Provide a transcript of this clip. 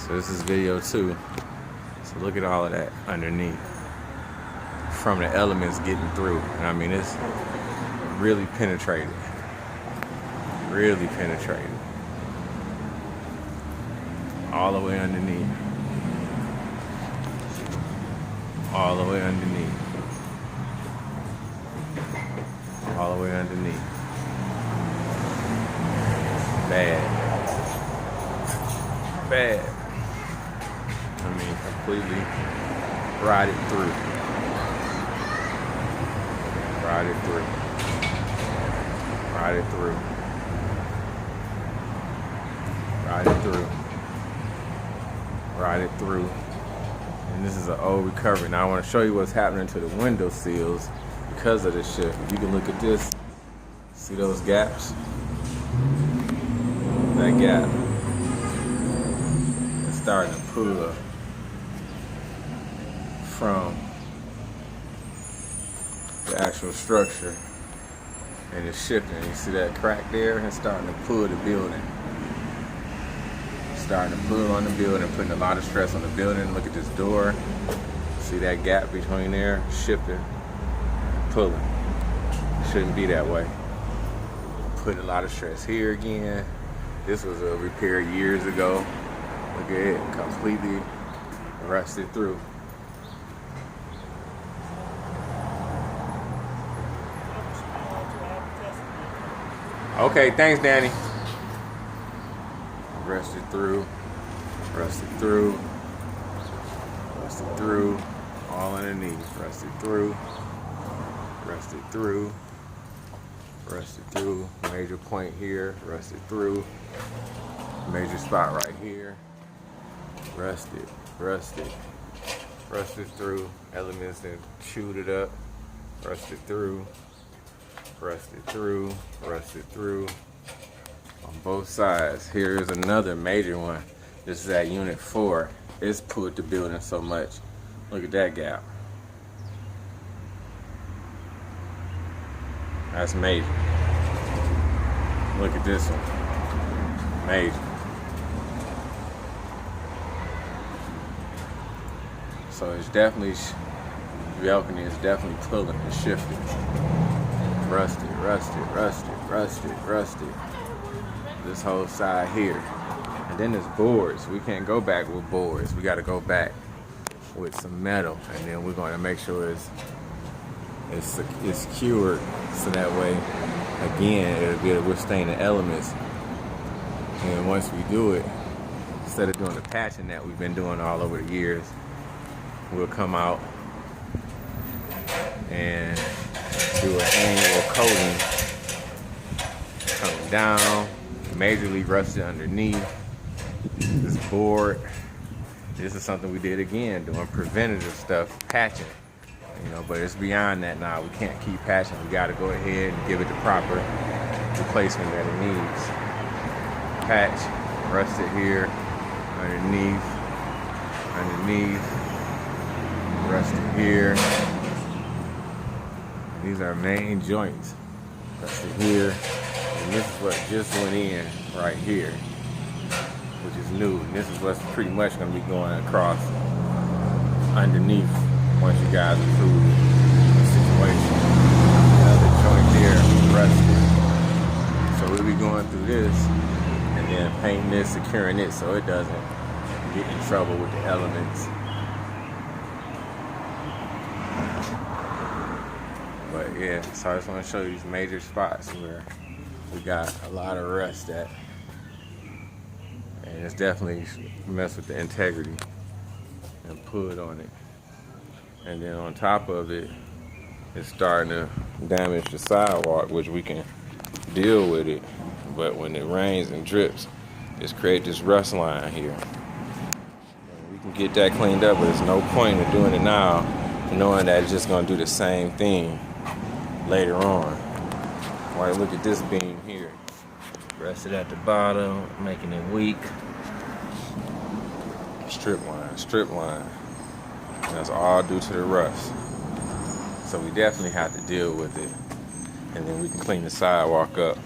So this is video 2. So look at all of that underneath from the elements getting through. And I mean, it's really penetrated. Really penetrated. All the way underneath. All the way underneath. All the way underneath. Bad. Bad. I mean, completely rotted through. Rotted through. Rotted through. Rotted through. Rotted through. And this is an old recovery. Now I want to show you what's happening to the window sills because of this shit. You can look at this. See those gaps? That gap is starting to pull from the actual structure, and it's shifting. You see that crack there? It's starting to pull the building. Starting to pull on the building, putting a lot of stress on the building. Look at this door. See that gap between there? Shifting, pulling. Shouldn't be that way. Putting a lot of stress here again. This was a repair years ago. Look at it, completely rusted through. Okay, thanks, Danny. Rusted through, rusted through, rusted through, all underneath. Rusted through, rusted through, rusted through. Major point here, rusted through. Major spot right here. Rusted, rusted, rusted through. Elements that chewed it up. Rusted through, rusted through, rusted through. On both sides. Here's another major one. This is at unit 4. It's pulled the building so much. Look at that gap. That's major. Look at this one. Major. So it's definitely, balcony is definitely pulling and shifting. Rusted, rusted, rusted, rusted, rusted. This whole side here. And then there's boards. We can't go back with boards. We got to go back with some metal, and then we're going to make sure it's secured, so that way, again, it'll be able to withstand the elements. And once we do it, instead of doing the patching that we've been doing all over the years, we'll come out and do an annual coating, coming down, majorly rusted underneath. This board, this is something we did again, doing preventative stuff, patching. You know, but it's beyond that now. We can't keep patching. We got to go ahead and give it the proper replacement that it needs. Patch, rusted here, underneath, rusted here. These are main joints. Rusted here. And this is what just went in right here, which is new. And this is what's pretty much going to be going across underneath once you guys approve the situation. Another joint there, rusted. So we'll be going through this and then painting this, securing it so it doesn't get in trouble with the elements. But yeah, so I just want to show you these major spots where we got a lot of rust at. And it's definitely messed with the integrity and put on it. And then on top of it, it's starting to damage the sidewalk, which we can deal with it. But when it rains and drips, it's create this rust line here. And we can get that cleaned up, but there's no point in doing it now, knowing that it's just gonna do the same thing later on. All right, look at this beam here. Rusted at the bottom, making it weak. Strip line, strip line. And that's all due to the rust. So we definitely have to deal with it. And then we can clean the sidewalk up.